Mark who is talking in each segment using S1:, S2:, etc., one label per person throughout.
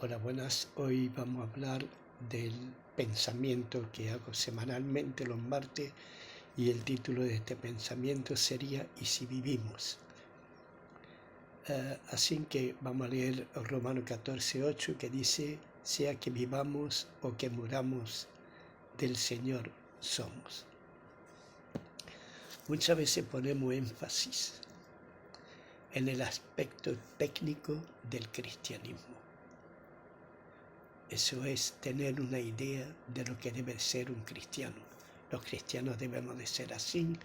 S1: Hola, buenas. Hoy vamos a hablar del pensamiento que hago semanalmente los martes y el título de este pensamiento sería ¿Y si vivimos? Así que vamos a leer Romanos 14:8 que dice, sea que vivamos o que muramos, del Señor somos. Muchas veces ponemos énfasis en el aspecto técnico del cristianismo. Eso es tener una idea de lo que debe ser un cristiano. Los cristianos debemos de ser así,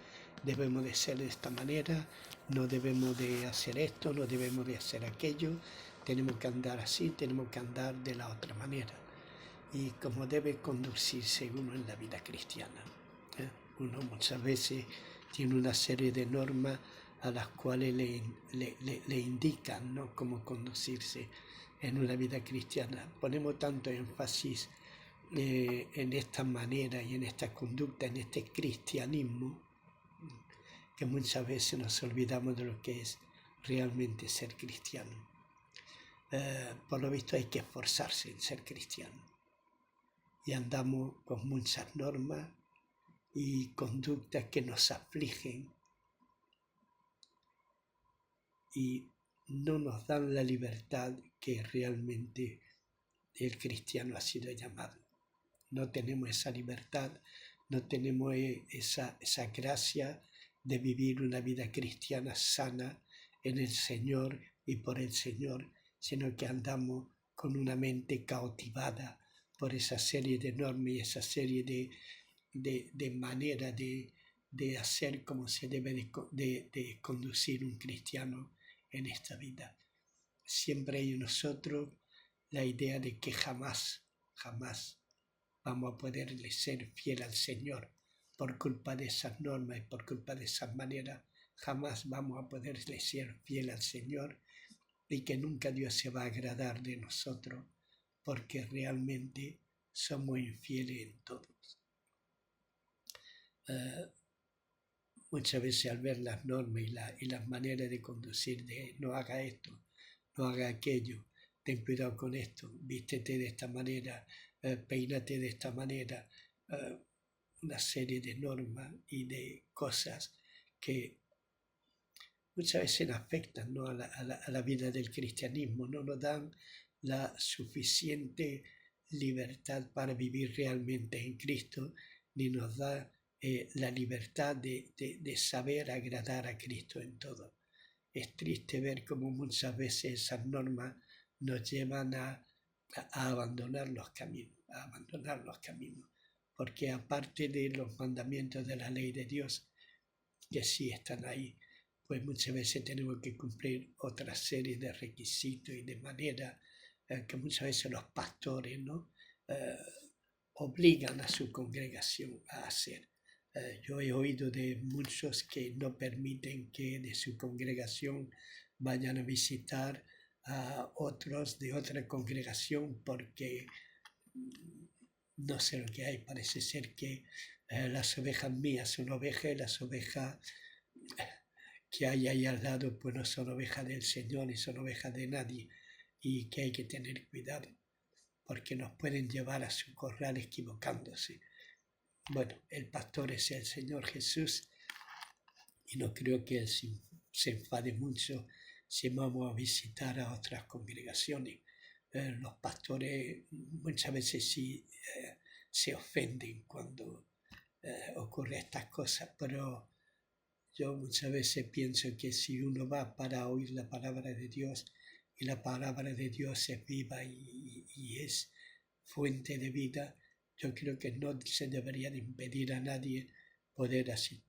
S1: debemos de ser de esta manera, no debemos de hacer esto, no debemos de hacer aquello, tenemos que andar así, tenemos que andar de la otra manera. Y cómo debe conducirse uno en la vida cristiana. Uno muchas veces tiene una serie de normas a las cuales le indican, ¿no?, cómo conducirse en una vida cristiana. Ponemos tanto énfasis en esta manera y en esta conducta, en este cristianismo, que muchas veces nos olvidamos de lo que es realmente ser cristiano. Por lo visto hay que esforzarse en ser cristiano. Y andamos con muchas normas y conductas que nos afligen y no nos dan la libertad que realmente el cristiano ha sido llamado. No tenemos esa libertad, no tenemos esa gracia de vivir una vida cristiana sana en el Señor y por el Señor, sino que andamos con una mente cautivada por esa serie de normas y esa serie de maneras de hacer como se debe de conducir un cristiano en esta vida. Siempre hay en nosotros la idea de que jamás vamos a poderle ser fiel al Señor por culpa de esas normas y por culpa de esas maneras. Jamás vamos a poderle ser fiel al Señor y que nunca Dios se va a agradar de nosotros porque realmente somos infieles en todos. Muchas veces al ver las normas y las maneras de conducir, de no haga esto, no haga aquello, ten cuidado con esto, vístete de esta manera, peínate de esta manera, una serie de normas y de cosas que muchas veces nos afectan, ¿no?, a la vida del cristianismo, no nos dan la suficiente libertad para vivir realmente en Cristo, ni nos da la libertad de saber agradar a Cristo en todo. Es triste ver cómo muchas veces esas normas nos llevan a abandonar los caminos, porque aparte de los mandamientos de la ley de Dios, que sí están ahí, pues muchas veces tenemos que cumplir otra serie de requisitos y de maneras que muchas veces los pastores, ¿no?, obligan a su congregación a hacer. Yo he oído de muchos que no permiten que de su congregación vayan a visitar a otros de otra congregación porque no sé lo que hay. Parece ser que las ovejas mías son ovejas y las ovejas que hay ahí al lado pues no son ovejas del Señor ni son ovejas de nadie, y que hay que tener cuidado porque nos pueden llevar a su corral equivocándose. Bueno, el pastor es el Señor Jesús y no creo que Él se enfade mucho si vamos a visitar a otras congregaciones. Los pastores muchas veces sí se ofenden cuando ocurren estas cosas, pero yo muchas veces pienso que si uno va para oír la palabra de Dios y la palabra de Dios es viva y es fuente de vida, yo creo que no se debería de impedir a nadie poder asistir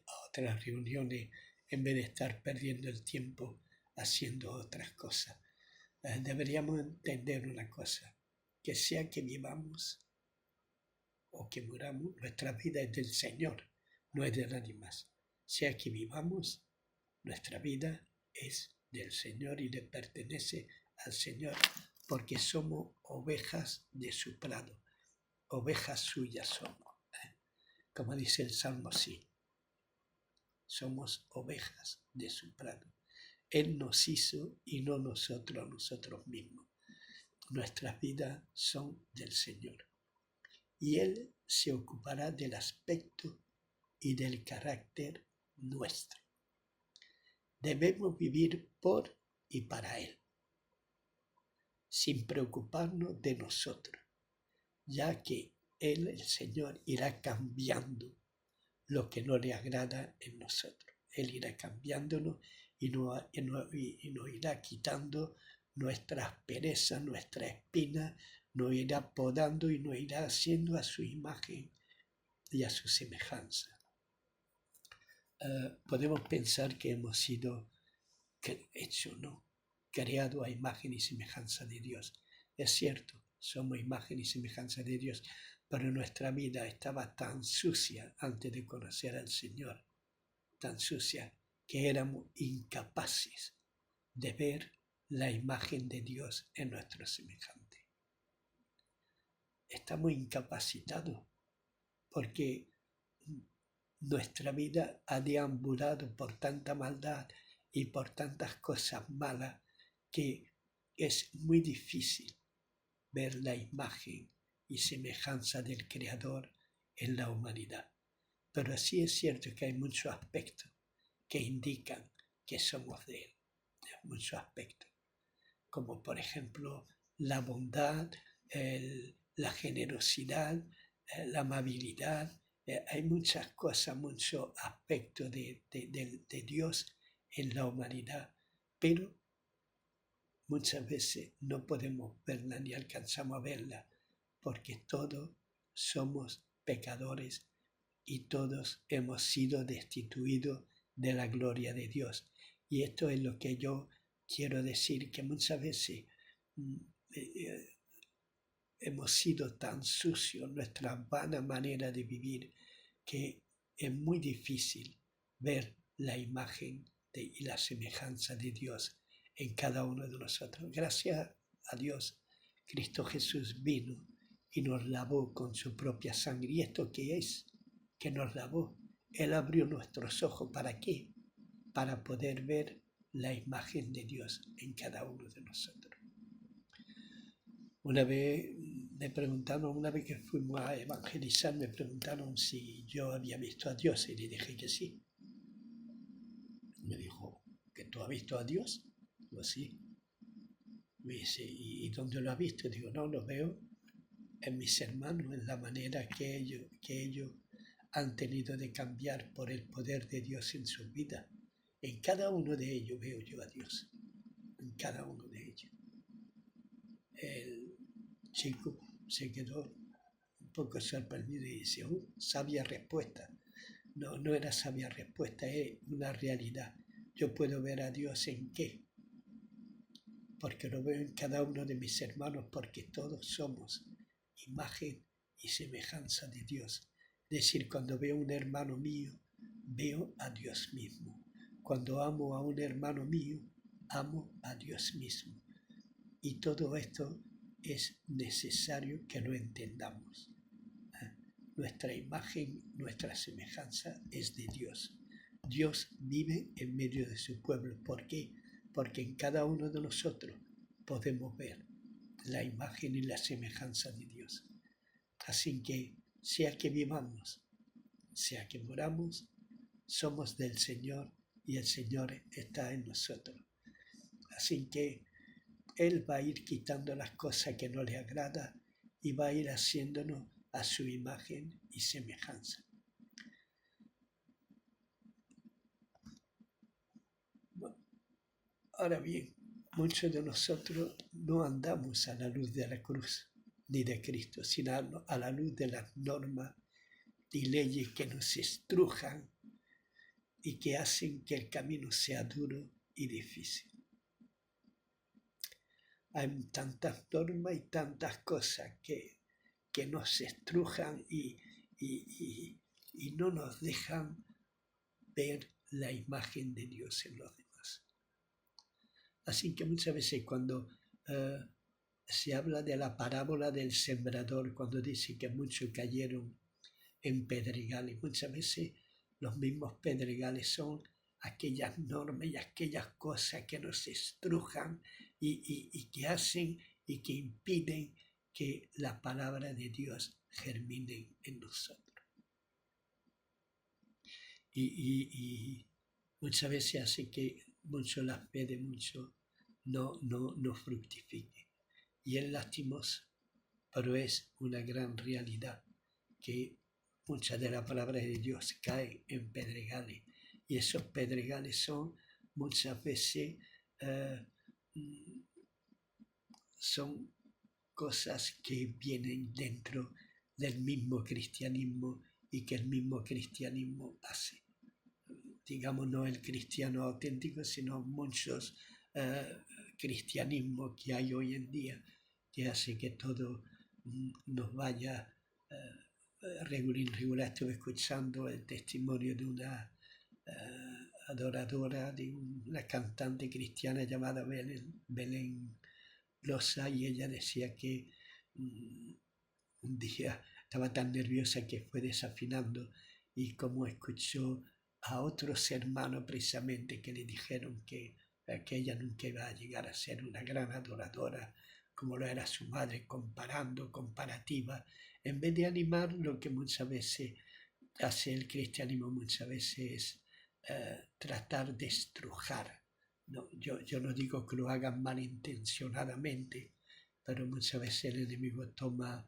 S1: a otras reuniones en vez de estar perdiendo el tiempo haciendo otras cosas. Deberíamos entender una cosa, que sea que vivamos o que muramos, nuestra vida es del Señor, no es de nadie más. Sea que vivamos, nuestra vida es del Señor y le pertenece al Señor, porque somos ovejas de su prado, ovejas suyas somos. Como dice el Salmo, sí, somos ovejas de su prado. Él nos hizo y no nosotros a nosotros mismos. nuestras vidas son del Señor. Y Él se ocupará del aspecto y del carácter nuestro. Debemos vivir por y para Él, sin preocuparnos de nosotros, ya que Él, el Señor, irá cambiando lo que no le agrada en nosotros. Él irá cambiándonos y nos irá quitando nuestras perezas, nuestra espina, nos irá podando y nos irá haciendo a su imagen y a su semejanza. Podemos pensar que hemos sido hechos, ¿no?, creados a imagen y semejanza de Dios. Es cierto, somos imagen y semejanza de Dios, pero nuestra vida estaba tan sucia antes de conocer al Señor, tan sucia que éramos incapaces de ver la imagen de Dios en nuestro semejante. Estamos incapacitados porque nuestra vida ha deambulado por tanta maldad y por tantas cosas malas que es muy difícil ver la imagen y semejanza del Creador en la humanidad. Pero sí es cierto que hay muchos aspectos que indican que somos de Él, muchos aspectos, como por ejemplo la bondad, la generosidad, la amabilidad. Hay muchas cosas, muchos aspectos de Dios en la humanidad, pero muchas veces no podemos verla ni alcanzamos a verla, porque todos somos pecadores y todos hemos sido destituidos de la gloria de Dios. Y esto es lo que yo quiero decir, que muchas veces hemos sido tan sucios, nuestra vana manera de vivir, que es muy difícil ver la imagen y la semejanza de Dios en cada uno de nosotros. Gracias a Dios, Cristo Jesús vino y nos lavó con su propia sangre. ¿Y esto qué es? Que nos lavó. Él abrió nuestros ojos. ¿Para qué? Para poder ver la imagen de Dios en cada uno de nosotros. Una vez que fuimos a evangelizar, me preguntaron si yo había visto a Dios y le dije que sí. Me dijo, ¿que tú has visto a Dios? Digo, sí. Me dice, ¿y dónde lo has visto? Digo, no, lo veo en mis hermanos, en la manera que ellos han tenido de cambiar por el poder de Dios en sus vidas. En cada uno de ellos veo yo a Dios, en cada uno de ellos. El chico se quedó un poco sorprendido y dice, sabia respuesta. No, no era sabia respuesta, es una realidad. Yo puedo ver a Dios ¿en qué? Porque lo veo en cada uno de mis hermanos, porque todos somos imagen y semejanza de Dios. Es decir, cuando veo a un hermano mío, veo a Dios mismo. Cuando amo a un hermano mío, amo a Dios mismo. Y todo esto es necesario que lo entendamos. Nuestra imagen, nuestra semejanza es de Dios. Dios vive en medio de su pueblo. ¿Por qué? Porque en cada uno de nosotros podemos ver la imagen y la semejanza de Dios. Así que, sea que vivamos, sea que moramos, somos del Señor y el Señor está en nosotros. Así que Él va a ir quitando las cosas que no le agrada y va a ir haciéndonos a su imagen y semejanza. Bueno, ahora bien, muchos de nosotros no andamos a la luz de la cruz ni de Cristo, sino a la luz de las normas y leyes que nos estrujan y que hacen que el camino sea duro y difícil. Hay tantas normas y tantas cosas que nos estrujan y no nos dejan ver la imagen de Dios en los demás. Así que muchas veces cuando se habla de la parábola del sembrador, cuando dice que muchos cayeron en pedregales, muchas veces los mismos pedregales son aquellas normas y aquellas cosas que nos estrujan y que hacen y que impiden que la palabra de Dios germine en nosotros. Y muchas veces hace que la fe de muchos no fructifique. Y es lastimoso, pero es una gran realidad que muchas de las palabras de Dios caen en pedregales. Y esos pedregales son muchas veces son cosas que vienen dentro del mismo cristianismo y que el mismo cristianismo hace. Digamos, no el cristiano auténtico, sino muchos cristianismos que hay hoy en día que hace que todo nos vaya regular. Estuve escuchando el testimonio de una adoradora, de una cantante cristiana llamada Belén Loza, y ella decía que un día estaba tan nerviosa que fue desafinando, y como escuchó a otros hermanos precisamente que le dijeron que ella nunca iba a llegar a ser una gran adoradora como lo era su madre, comparativa, en vez de animar, lo que muchas veces hace el cristianismo muchas veces es tratar de estrujar. No, yo no digo que lo hagan malintencionadamente, pero muchas veces el enemigo toma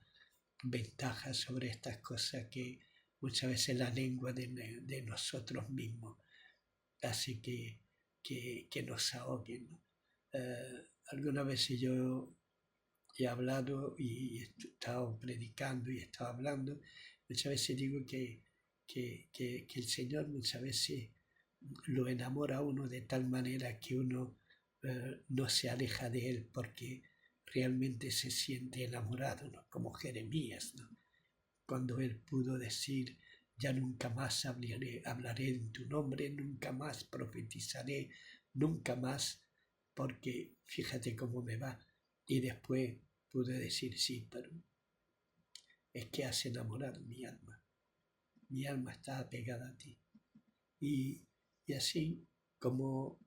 S1: ventaja sobre estas cosas que muchas veces la lengua de nosotros mismos hace que nos ahoguen, ¿no? Algunas veces yo he hablado y he estado predicando y he estado hablando, muchas veces digo que el Señor muchas veces lo enamora a uno de tal manera que uno no se aleja de Él porque realmente se siente enamorado, ¿no? Como Jeremías, ¿no? Cuando él pudo decir: ya nunca más hablaré en tu nombre, nunca más profetizaré, nunca más, porque fíjate cómo me va. Y después pude decir: sí, pero es que has enamorado mi alma está apegada a ti. Y así como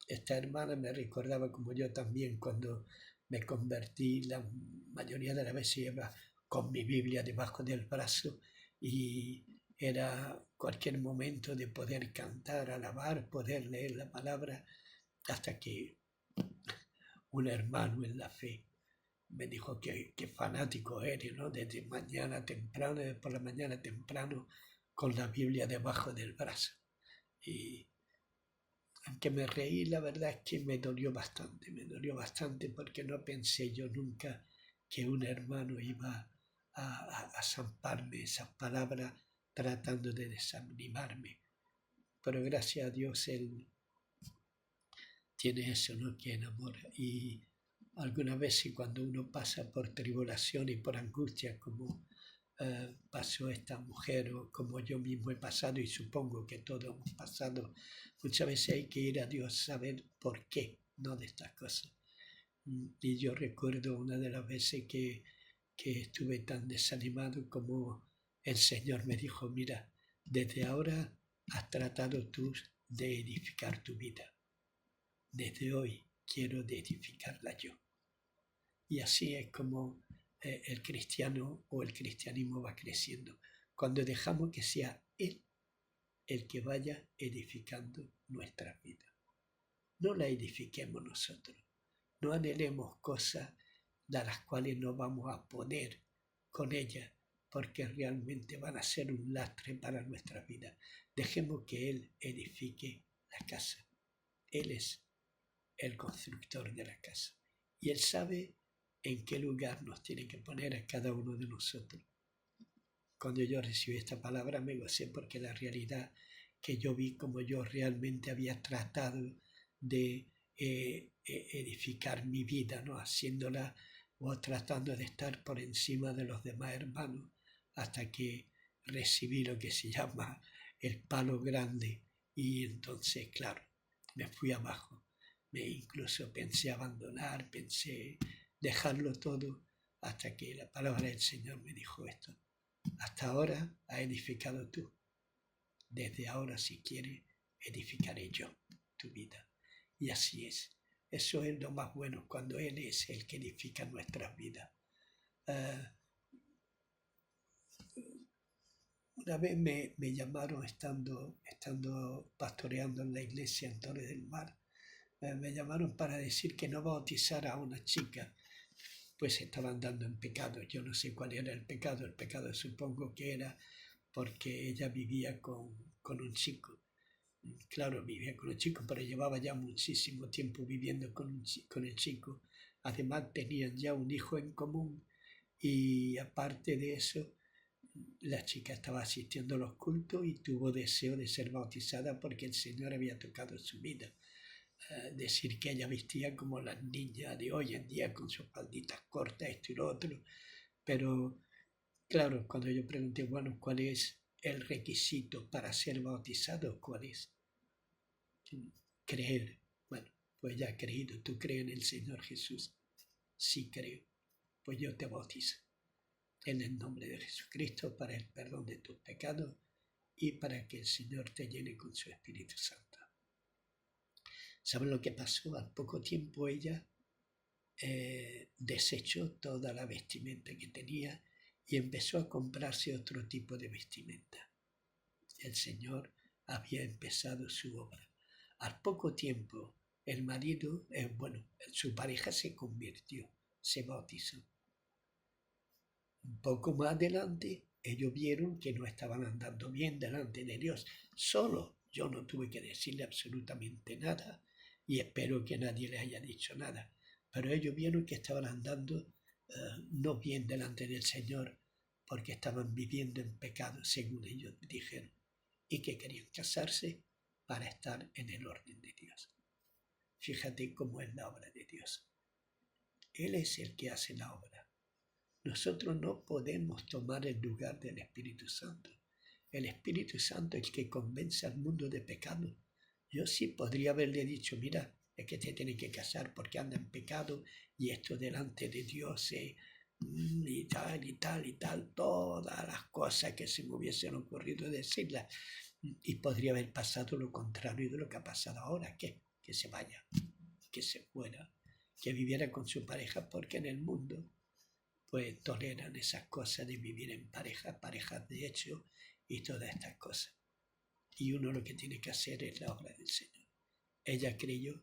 S1: esta hermana me recordaba, como yo también cuando me convertí, la mayoría de las veces iba con mi Biblia debajo del brazo y era cualquier momento de poder cantar, alabar, poder leer la palabra, hasta que un hermano en la fe me dijo que fanático eres, ¿no? Desde mañana temprano, por la mañana temprano, con la Biblia debajo del brazo. Y aunque me reí, la verdad es que me dolió bastante porque no pensé yo nunca que un hermano iba a zamparme esas palabras tratando de desanimarme. Pero gracias a Dios Él tiene eso, ¿no? Que enamora. Y algunas veces cuando uno pasa por tribulación y por angustia, como pasó esta mujer o como yo mismo he pasado, y supongo que todos hemos pasado, muchas veces hay que ir a Dios a saber por qué, no de estas cosas. Y yo recuerdo una de las veces que estuve tan desanimado como el Señor me dijo: mira, desde ahora has tratado tú de edificar tu vida, desde hoy quiero de edificarla yo. Y así es como el cristiano o el cristianismo va creciendo, cuando dejamos que sea Él el que vaya edificando nuestra vida. No la edifiquemos nosotros, no anhelemos cosas de las cuales no vamos a poder con ellas, porque realmente van a ser un lastre para nuestra vida. Dejemos que Él edifique la casa. Él es el constructor de la casa y Él sabe en qué lugar nos tiene que poner a cada uno de nosotros. Cuando yo recibí esta palabra me gocé, porque la realidad que yo vi como yo realmente había tratado de edificar mi vida, ¿no? Haciéndola o tratando de estar por encima de los demás hermanos, hasta que recibí lo que se llama el palo grande, y entonces, claro, me fui abajo. Incluso pensé abandonar, pensé dejarlo todo, hasta que la palabra del Señor me dijo esto: hasta ahora has edificado tú, desde ahora, si quieres, edificaré yo tu vida. Y así es. Eso es lo más bueno, cuando Él es el que edifica nuestras vidas. Una vez me llamaron estando pastoreando en la iglesia en Torres del Mar. Me llamaron para decir que no bautizara a una chica, pues estaba andando en pecado. Yo no sé cuál era el pecado. El pecado supongo que era porque ella vivía con un chico. Claro, vivía con un chico, pero llevaba ya muchísimo tiempo viviendo con el chico. Además tenían ya un hijo en común y aparte de eso, la chica estaba asistiendo a los cultos y tuvo deseo de ser bautizada porque el Señor había tocado su vida. Decir que ella vestía como las niñas de hoy en día con sus falditas cortas, esto y lo otro. Pero claro, cuando yo pregunté, bueno, ¿cuál es el requisito para ser bautizado? ¿Cuál es? Creer. Bueno, pues ya he creído. ¿Tú crees en el Señor Jesús? Sí creo. Pues yo te bautizo en el nombre de Jesucristo para el perdón de tus pecados y para que el Señor te llene con su Espíritu Santo. ¿Saben lo que pasó? Al poco tiempo ella desechó toda la vestimenta que tenía y empezó a comprarse otro tipo de vestimenta. El Señor había empezado su obra. Al poco tiempo, el marido, su pareja se convirtió, se bautizó. Un poco más adelante, ellos vieron que no estaban andando bien delante de Dios. Solo yo no tuve que decirle absolutamente nada y espero que nadie le haya dicho nada. Pero ellos vieron que estaban andando no bien delante del Señor porque estaban viviendo en pecado, según ellos dijeron, y que querían casarse para estar en el orden de Dios. Fíjate cómo es la obra de Dios. Él es el que hace la obra. Nosotros no podemos tomar el lugar del Espíritu Santo. El Espíritu Santo es el que convence al mundo de pecado. Yo sí podría haberle dicho, mira, es que te tienes que casar porque anda en pecado y esto delante de Dios y tal y tal y tal, todas las cosas que se me hubiesen ocurrido decirlas. Y podría haber pasado lo contrario de lo que ha pasado ahora, que se vaya, que se fuera, que viviera con su pareja, porque en el mundo pues toleran esas cosas de vivir en parejas de hecho y todas estas cosas. Y uno lo que tiene que hacer es la obra del Señor. Ella creyó,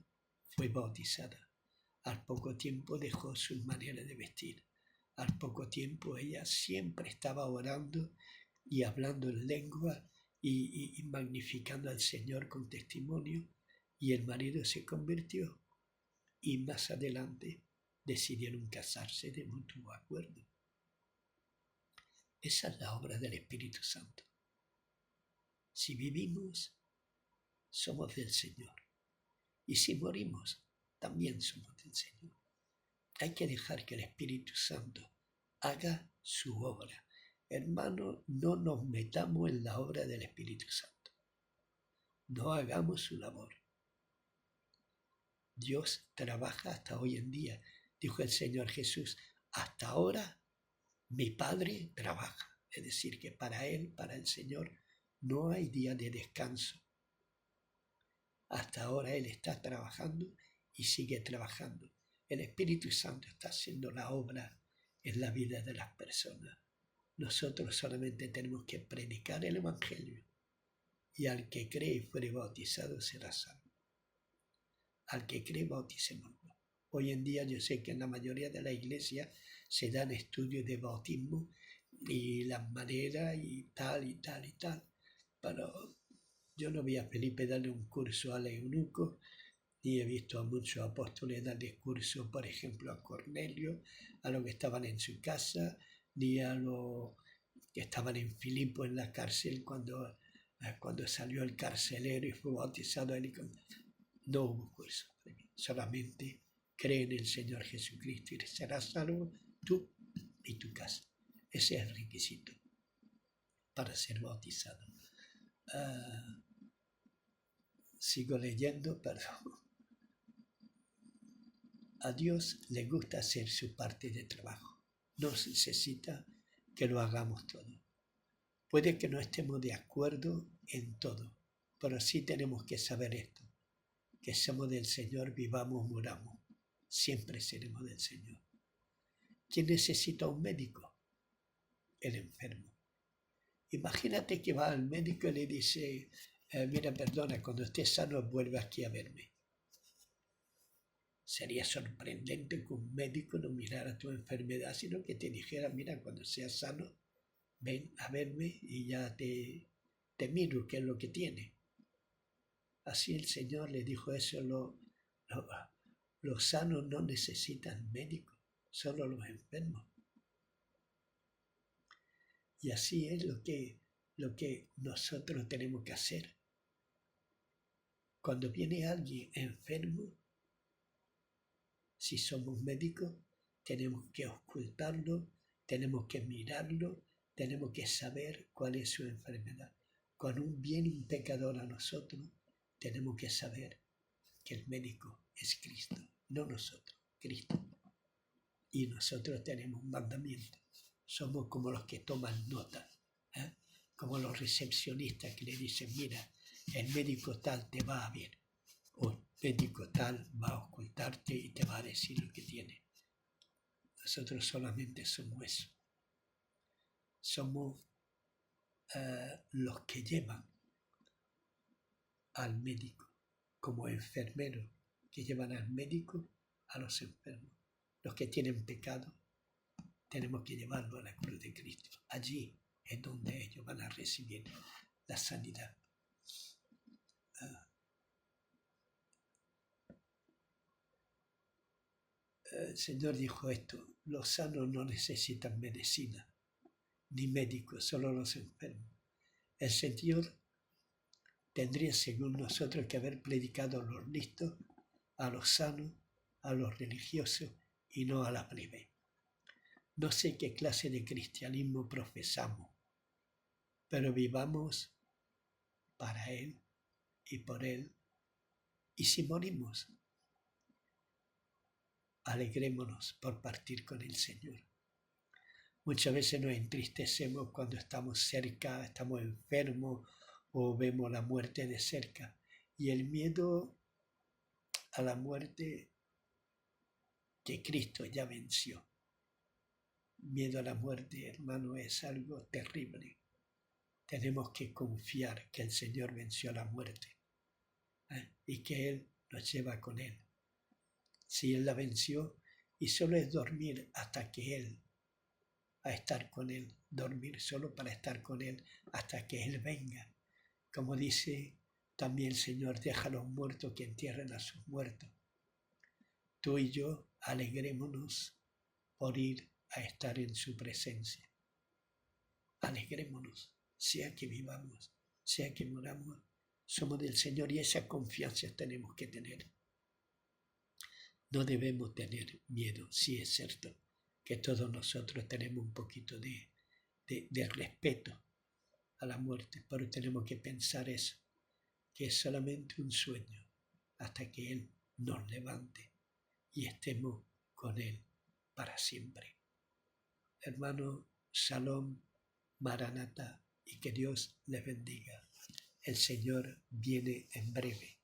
S1: fue bautizada. Al poco tiempo dejó su manera de vestir. Al poco tiempo ella siempre estaba orando y hablando en lengua y magnificando al Señor con testimonio. Y el marido se convirtió. Y más adelante decidieron casarse de mutuo acuerdo. Esa es la obra del Espíritu Santo. Si vivimos, somos del Señor. Y si morimos, también somos del Señor. Hay que dejar que el Espíritu Santo haga su obra. Hermanos, no nos metamos en la obra del Espíritu Santo. No hagamos su labor. Dios trabaja hasta hoy en día. Dijo el Señor Jesús, hasta ahora mi Padre trabaja. Es decir, que para Él, para el Señor, no hay día de descanso. Hasta ahora Él está trabajando y sigue trabajando. El Espíritu Santo está haciendo la obra en la vida de las personas. Nosotros solamente tenemos que predicar el Evangelio y al que cree y fuere bautizado será salvo. Al que cree, bauticémoslo. Hoy en día yo sé que en la mayoría de la iglesia se dan estudios de bautismo y las maneras y tal y tal y tal, pero yo no vi a Felipe darle un curso al eunuco, ni he visto a muchos apóstoles darle curso, por ejemplo, a Cornelio, a los que estaban en su casa, ni a los que estaban en Filipo en la cárcel cuando salió el carcelero y fue bautizado. No hubo curso, solamente cree en el Señor Jesucristo y serás salvo tú y tu casa. Ese es el requisito para ser bautizado. Sigo leyendo, perdón. A Dios le gusta hacer su parte de trabajo. No necesita que lo hagamos todo. Puede que no estemos de acuerdo en todo, pero sí tenemos que saber esto, que somos del Señor, vivamos o muramos, siempre seremos del Señor. ¿Quién necesita un médico? El enfermo. Imagínate que va al médico y le dice, mira, perdona, cuando estés sano vuelve aquí a verme. Sería sorprendente que un médico no mirara tu enfermedad, sino que te dijera, mira, cuando seas sano, ven a verme y ya te miro qué es lo que tiene. Así el Señor le dijo eso, los sanos no necesitan médicos, solo los enfermos. Y así es lo que nosotros tenemos que hacer. Cuando viene alguien enfermo, si somos médicos, tenemos que ocultarlo, tenemos que mirarlo, tenemos que saber cuál es su enfermedad. Cuando viene un pecador a nosotros, tenemos que saber que el médico es Cristo, no nosotros, Cristo. Y nosotros tenemos un mandamiento. Somos como los que toman nota, como los recepcionistas que le dicen, mira, el médico tal te va a ver, o el médico tal va a ocultarte y te va a decir lo que tiene. Nosotros solamente somos eso. Somos los que llevan al médico, como enfermeros que llevan al médico a los enfermos. Los que tienen pecado, tenemos que llevarlo a la cruz de Cristo. Allí es donde ellos van a recibir la sanidad. El Señor dijo esto, los sanos no necesitan medicina, ni médicos, solo los enfermos. El Señor tendría, según nosotros, que haber predicado a los listos, a los sanos, a los religiosos y no a la plebe. No sé qué clase de cristianismo profesamos, pero vivamos para Él y por Él. Y si morimos, alegrémonos por partir con el Señor. Muchas veces nos entristecemos cuando estamos cerca, estamos enfermos o vemos la muerte de cerca. Y el miedo a la muerte que Cristo ya venció. Miedo a la muerte, hermano, es algo terrible. Tenemos que confiar que el Señor venció la muerte y que Él nos lleva con Él. Si Él la venció, y solo es dormir hasta que Él, a estar con Él, dormir solo para estar con Él hasta que Él venga. Como dice también el Señor, deja a los muertos que entierren a sus muertos. Tú y yo alegrémonos por ir a estar en su presencia. Alegrémonos, sea que vivamos, sea que moramos, somos del Señor y esa confianza tenemos que tener. No debemos tener miedo, sí es cierto que todos nosotros tenemos un poquito de respeto a la muerte, pero tenemos que pensar eso, que es solamente un sueño hasta que Él nos levante y estemos con Él para siempre. Hermano, Shalom, Maranatha, y que Dios les bendiga. El Señor viene en breve.